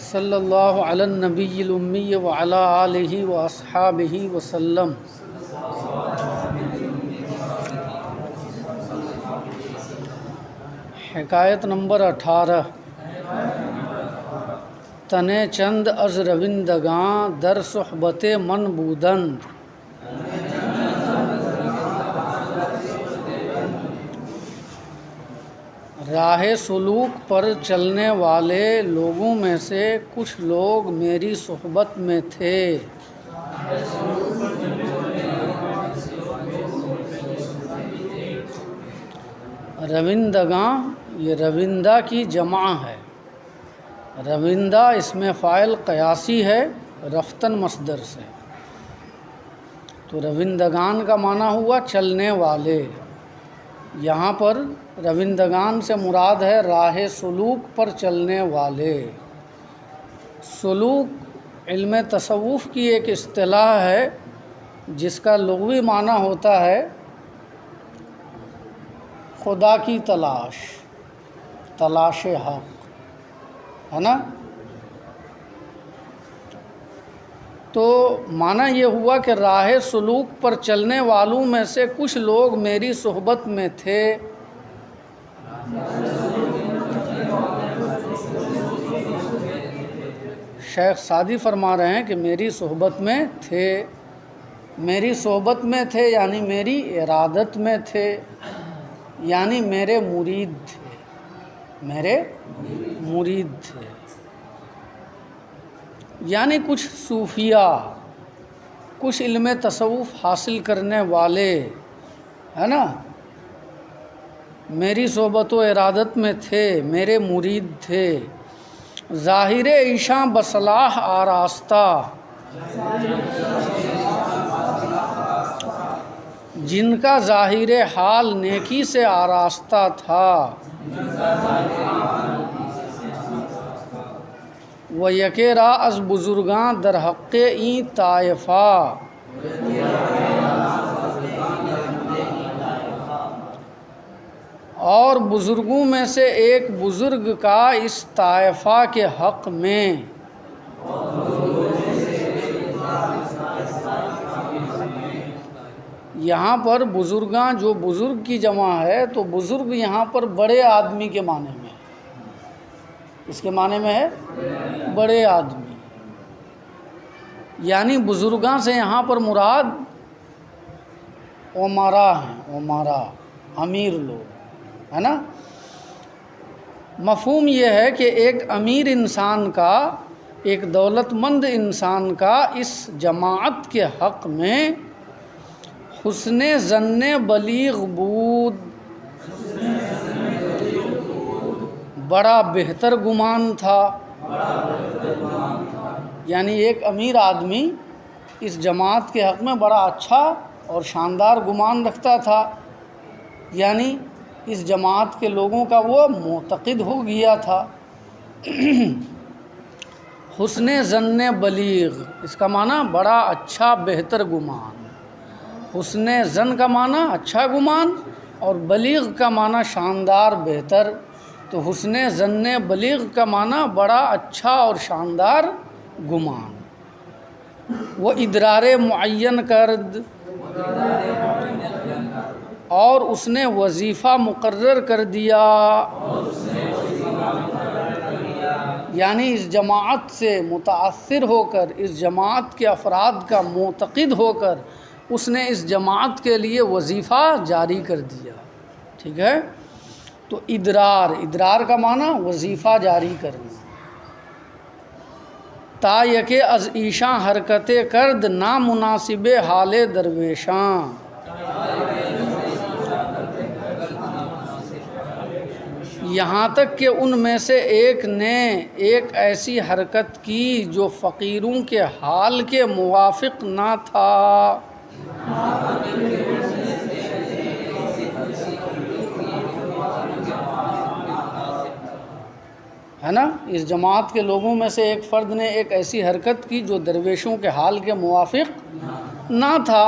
صلی اللہ علی النبی الامی وعلی آلہ واصحابہ وسلم۔ حکایت نمبر 18۔ تنے چند از روندگاں در صحبت من بودند، راہ سلوک پر چلنے والے لوگوں میں سے کچھ لوگ میری صحبت میں تھے۔ روندگاں یہ روندہ کی جمع ہے۔ روندہ اسم فاعل قیاسی ہے رفتن مصدر سے، تو روندگان کا معنی ہوا چلنے والے۔ یہاں پر روندگان سے مراد ہے راہ سلوک پر چلنے والے۔ سلوک علم تصوف کی ایک اصطلاح ہے جس کا لغوی معنی ہوتا ہے خدا کی تلاش، تلاش حق، ہے نا؟ تو معنی یہ ہوا کہ راہ سلوک پر چلنے والوں میں سے کچھ لوگ میری صحبت میں تھے۔ شیخ سعدی فرما رہے ہیں کہ میری صحبت میں تھے۔ میری صحبت میں تھے یعنی میری ارادت میں تھے، یعنی میرے مرید تھے، میرے مرید تھے، یعنی کچھ صوفیہ، کچھ علم تصوف حاصل کرنے والے، ہے نا، میری صحبت و ارادت میں تھے، میرے مرید تھے۔ ظاہر عیشاں بصلاح آراستہ، جن کا ظاہر حال نیکی سے آراستہ تھا، و یکے را از بزرگاں در حق این طائفہ، اور بزرگوں میں سے ایک بزرگ کا اس طائفہ کے حق میں۔ یہاں پر بزرگاں جو بزرگ کی جمع ہے تو بزرگ یہاں پر بڑے آدمی کے معنی میں ہے۔ اس کے معنی میں ہے بڑے آدمی، یعنی بزرگاں سے یہاں پر مراد عمرا ہیں، عمرا امیر لوگ، ہے نا۔ مفہوم یہ ہے کہ ایک امیر انسان کا، ایک دولت مند انسان کا اس جماعت کے حق میں حسن ظن بلیغ بود، بڑا بہتر گمان تھا۔ یعنی ایک امیر آدمی اس جماعت کے حق میں بڑا اچھا اور شاندار گمان رکھتا تھا، یعنی اس جماعت کے لوگوں کا وہ معتقد ہو گیا تھا۔ حسن ظن بلیغ اس کا معنی بڑا اچھا بہتر گمان۔ حسن ظن کا معنی اچھا گمان اور بلیغ کا معنی شاندار بہتر، تو حسن ظن بلیغ کا معنی بڑا اچھا اور شاندار گمان۔ وہ ادرار معین کرد، اور اس نے وظیفہ مقرر کر دیا، یعنی اس جماعت سے متاثر ہو کر، اس جماعت کے افراد کا معتقد ہو کر اس نے اس جماعت کے لیے وظیفہ جاری کر دیا، ٹھیک ہے۔ تو ادرار کا معنی وظیفہ جاری کرنا۔ تا یکے از ایشاں حرکت کرد نامناسب حال درویشاں، یہاں تک کہ ان میں سے ایک نے ایک ایسی حرکت کی جو فقیروں کے حال کے موافق نہ تھا۔ ہے نا، اس جماعت کے لوگوں میں سے ایک فرد نے ایک ایسی حرکت کی جو درویشوں کے حال کے موافق نہ تھا۔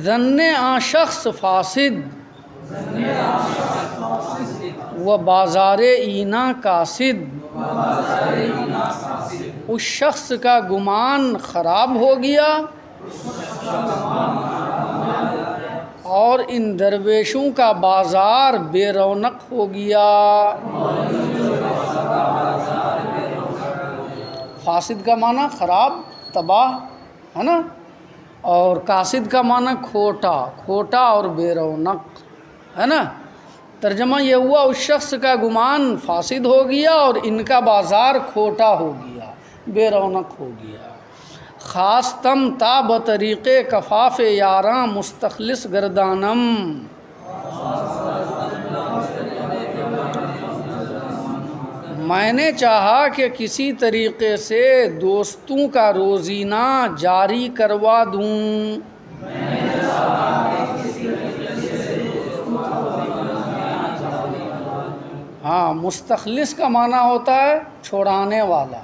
ظن آن شخص فاسد و بازار اینا قاصد، اس شخص کا گمان خراب ہو گیا اور ان درویشوں کا بازار بے رونق ہو گیا۔ فاسد کا معنی خراب، تباہ، ہے نا، اور کاسد کا معنی کھوٹا، کھوٹا اور بے رونق، ہے نا۔ ترجمہ یہ ہوا اس شخص کا گمان فاسد ہو گیا اور ان کا بازار کھوٹا ہو گیا، بے رونق ہو گیا۔ خاص تم تا بطریق کفاف یاراں مستخلص گردانم، میں نے چاہا کہ کسی طریقے سے دوستوں کا روزینہ جاری کروا دوں۔ ہاں، مستخلص کا معنی ہوتا ہے چھوڑانے والا،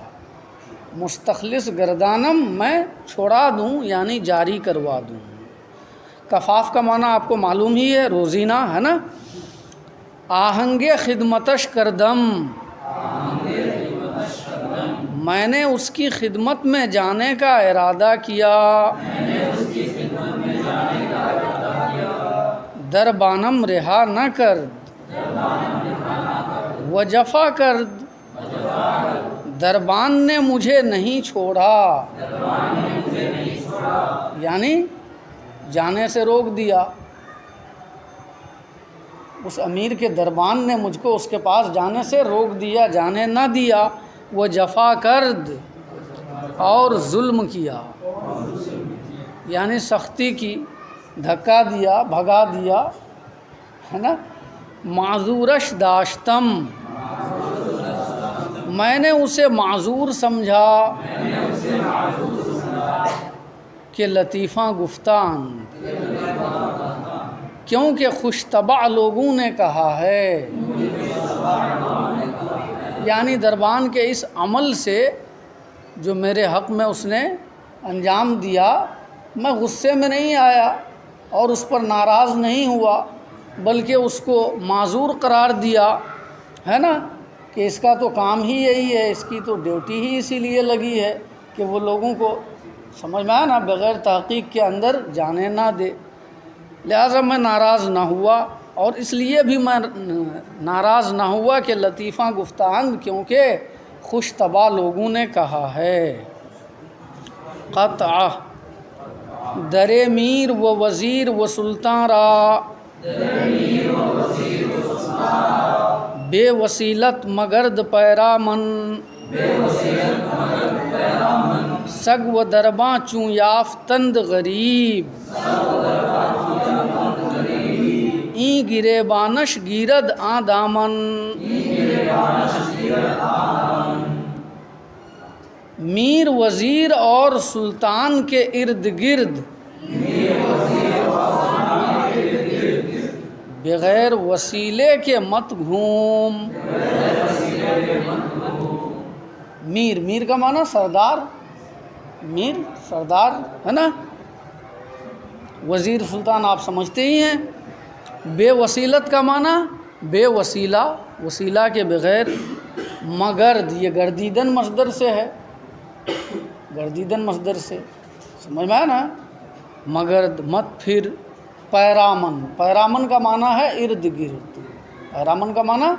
مستخلص گردانم میں چھوڑا دوں یعنی جاری کروا دوں۔ کفاف کا معنی آپ کو معلوم ہی ہے، روزینہ، ہے نا۔ آہنگ خدمتش کردم، میں نے اس کی خدمت میں جانے کا ارادہ کیا۔ دربانم رہا نہ کرد، و جفا کرد، دربان نے مجھے نہیں چھوڑا، یعنی جانے سے روک دیا۔ اس امیر کے دربان نے مجھ کو اس کے پاس جانے سے روک دیا، جانے نہ دیا۔ وہ جفا کرد، اور ظلم کیا، یعنی سختی کی، دھکا دیا، بھگا دیا، ہے نا۔ معذورش داشتم، میں نے اسے معذور سمجھا، کہ لطیفہ گفتان، کیونکہ خوش طبع لوگوں نے کہا ہے، یعنی دربان کے اس عمل سے جو میرے حق میں اس نے انجام دیا، میں غصے میں نہیں آیا اور اس پر ناراض نہیں ہوا، بلکہ اس کو معذور قرار دیا، ہے نا، کہ اس کا تو کام ہی یہی ہے، اس کی تو ڈیوٹی ہی اسی لیے لگی ہے کہ وہ لوگوں کو، سمجھ میں آیا نا، بغیر تحقیق کے اندر جانے نہ دے۔ لہٰذا میں ناراض نہ ہوا، اور اس لیے بھی میں ناراض نہ ہوا کہ لطیفہ گفتان، کیونکہ خوش طبع لوگوں نے کہا ہے۔ قطع در میر و وزیر و سلطان را، بے وسیلت مگرد پیرامن، سگ و درباں چوں یافتند غریب، این گریبانش گیرد آ دامن۔ میر، وزیر اور سلطان کے ارد گرد بغیر وسیلے کے مت گھوم۔ میر، میر کا معنی سردار، میر سردار، ہے نا۔ وزیر سلطان آپ سمجھتے ہی ہیں۔ بے وسیلت کا معنی بے وسیلہ، وسیلہ کے بغیر۔ مگرد، یہ گردیدن مصدر سے ہے، گردیدن مصدر سے، سمجھ میں آیا نا۔ مگرد، مت پھر۔ پیرامن، پیرامن کا معنی ہے ارد گرد، پیرامن کا معنی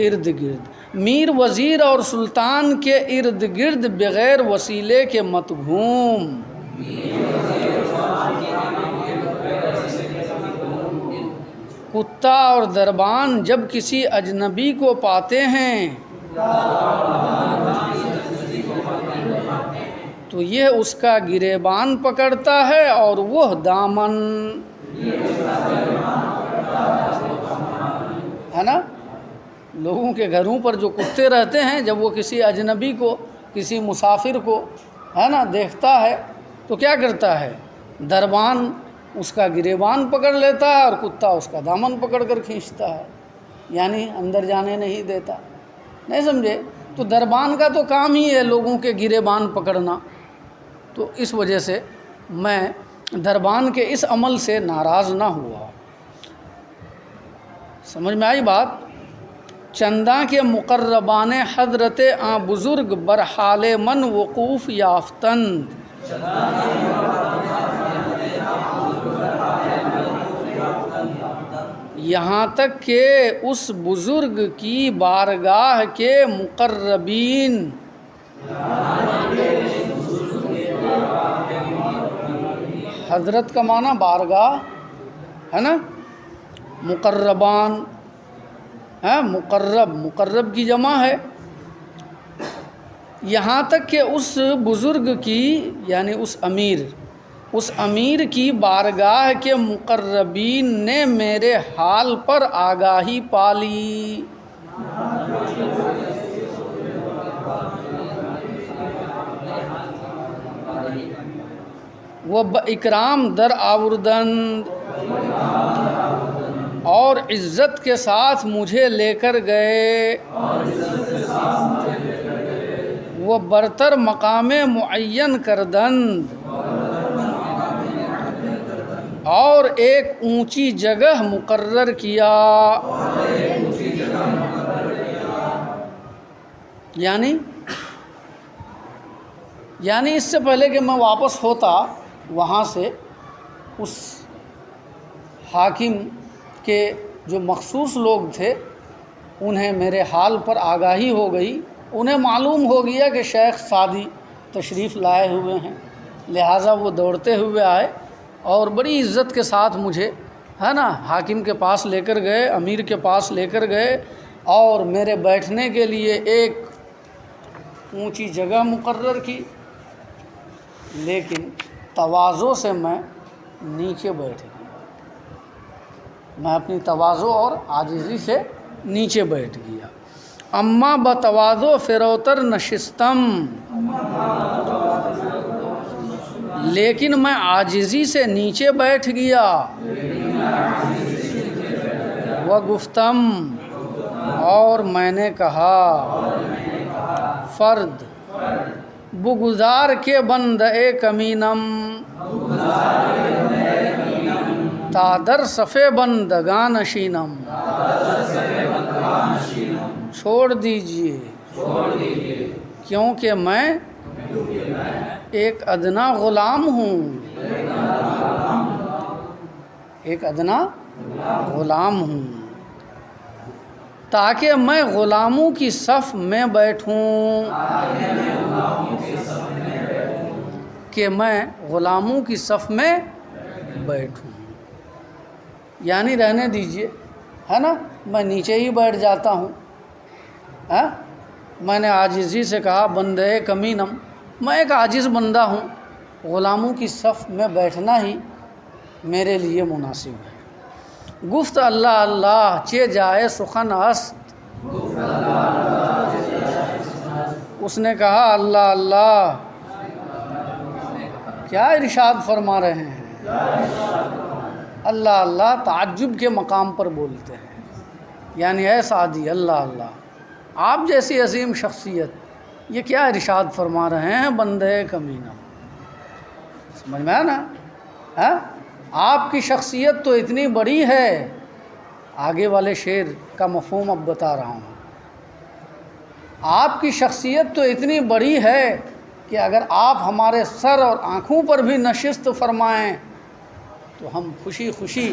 ارد گرد۔ میر، وزیر اور سلطان کے ارد گرد بغیر وسیلے کے مت گھوم۔ کتا اور دربان جب کسی اجنبی کو پاتے ہیں تو یہ اس کا گریبان پکڑتا ہے اور وہ دامن، ہے نا۔ لوگوں کے گھروں پر جو کتے رہتے ہیں، جب وہ کسی اجنبی کو، کسی مسافر کو، ہے نا، دیکھتا ہے تو کیا کرتا ہے؟ دربان اس کا گریبان پکڑ لیتا ہے اور کتا اس کا دامن پکڑ کر کھینچتا ہے، یعنی اندر جانے نہیں دیتا۔ نہیں سمجھے؟ تو دربان کا تو کام ہی ہے لوگوں کے گریبان پکڑنا، تو اس وجہ سے میں دربان کے اس عمل سے ناراض نہ ہوا۔ سمجھ میں آئی بات؟ چنداں کے مقربان حضرت آں بزرگ برحال من وقوف یافتند، یہاں تک کہ اس بزرگ کی بارگاہ کے مقربین حضرت کا معنی بارگاہ ہے نا، مقربان ہے، مقرب کی جمع ہے، یہاں تک کہ اس بزرگ کی یعنی اس امیر کی بارگاہ کے مقربین نے میرے حال پر آگاہی پالی، وہ اکرام در آوردند، اور عزت کے ساتھ مجھے لے کر گئے، وہ برتر مقام معین کردند، اور ایک اونچی جگہ مقرر کیا، یعنی اس سے پہلے کہ میں واپس ہوتا وہاں سے، اس حاکم کے جو مخصوص لوگ تھے انہیں میرے حال پر آگاہی ہو گئی، انہیں معلوم ہو گیا کہ شیخ سعدی تشریف لائے ہوئے ہیں، لہٰذا وہ دوڑتے ہوئے آئے اور بڑی عزت کے ساتھ مجھے ہے نا حاکم کے پاس لے کر گئے، امیر کے پاس لے کر گئے، اور میرے بیٹھنے کے لیے ایک اونچی جگہ مقرر کی، لیکن تواضع سے میں نیچے بیٹھ گیا، میں اپنی تواضع اور عاجزی سے نیچے بیٹھ گیا۔ اما بتواضع فروتر نشستم، لیکن میں عاجزی سے نیچے بیٹھ گیا، وہ گفتم، اور میں نے کہا، فرد بگزار کے بند اے کمینم، تادر صفے بندگاں نشینم، چھوڑ دیجئے کیونکہ میں ایک ادنا غلام ہوں، ایک ادنا غلام ہوں، تاکہ میں غلاموں کی صف میں بیٹھوں، کہ میں غلاموں کی صف میں بیٹھوں، یعنی رہنے دیجئے ہے نا، میں نیچے ہی بیٹھ جاتا ہوں۔ میں نے عاجزی سے کہا، بندے کمینم، میں ایک عاجز بندہ ہوں، غلاموں کی صف میں بیٹھنا ہی میرے لیے مناسب ہے۔ گفت اللہ اللہ چے جائے سخن است، اس نے کہا اللہ اللہ، کیا ارشاد فرما رہے ہیں؟ اللہ اللہ تعجب کے مقام پر بولتے ہیں، یعنی اے سعدی اللہ اللہ، آپ جیسی عظیم شخصیت یہ کیا ارشاد فرما رہے ہیں بندے کمینہ، سمجھ میں آیا نا؟ آپ کی شخصیت تو اتنی بڑی ہے، آگے والے شعر کا مفہوم اب بتا رہا ہوں، آپ کی شخصیت تو اتنی بڑی ہے کہ اگر آپ ہمارے سر اور آنکھوں پر بھی نشست فرمائیں تو ہم خوشی خوشی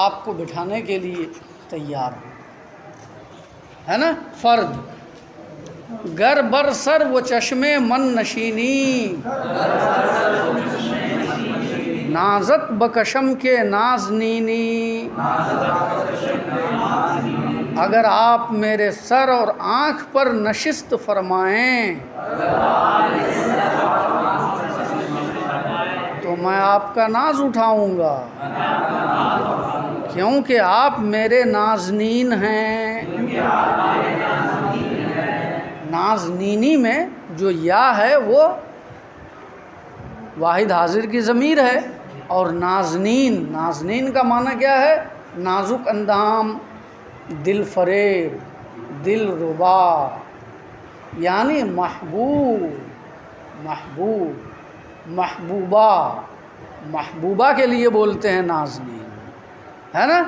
آپ کو بٹھانے کے لیے تیار ہیں، ہے نا؟ فرد گر بر سر وہ چشمے من نشینی، نازت بکشم کے نازنینی، اگر آپ میرے سر اور آنکھ پر نشست فرمائیں تو میں آپ کا ناز اٹھاؤں گا، کیونکہ آپ میرے نازنین ہیں۔ نازنینی میں جو یا ہے وہ واحد حاضر کی ضمیر ہے، اور نازنین کا معنی کیا ہے؟ نازک اندام، دل فریب، دل ربا، یعنی محبوبہ کے لیے بولتے ہیں نازنین، ہے نا؟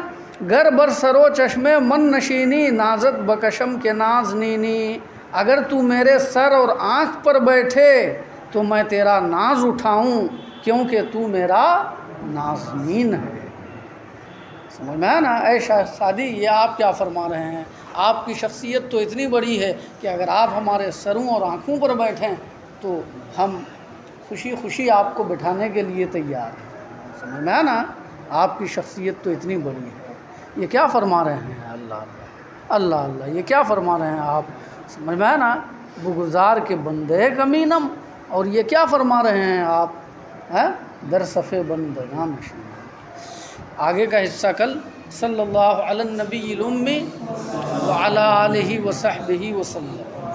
گر بر سرو چشمے من نشینی نازت بکشم کے ناز نینی، اگر تو میرے سر اور آنکھ پر بیٹھے تو میں تیرا ناز اٹھاؤں، کیونکہ تو میرا نازنین ہے۔ سمجھ میں آیا نا؟ اے شاہ سعدی، یہ آپ کیا فرما رہے ہیں؟ آپ کی شخصیت تو اتنی بڑی ہے کہ اگر آپ ہمارے سروں اور آنکھوں پر بیٹھیں تو ہم خوشی خوشی آپ کو بٹھانے کے لیے تیار ہیں۔ سمجھ میں آیا نا؟ آپ کی شخصیت تو اتنی بڑی ہے۔ یہ کیا فرما رہے ہیں؟ اللہ اللہ اللہ اللہ، یہ کیا فرما رہے ہیں آپ؟ سمجھ میں آیا نا؟ بگزار کے بندے کمینم، اور یہ کیا فرما رہے ہیں آپ؟ در صفے بندگاں نشین۔ آگے کا حصہ کل صلی اللہ علی النبی الامی وعلی آلہ وصحبہ وسلم۔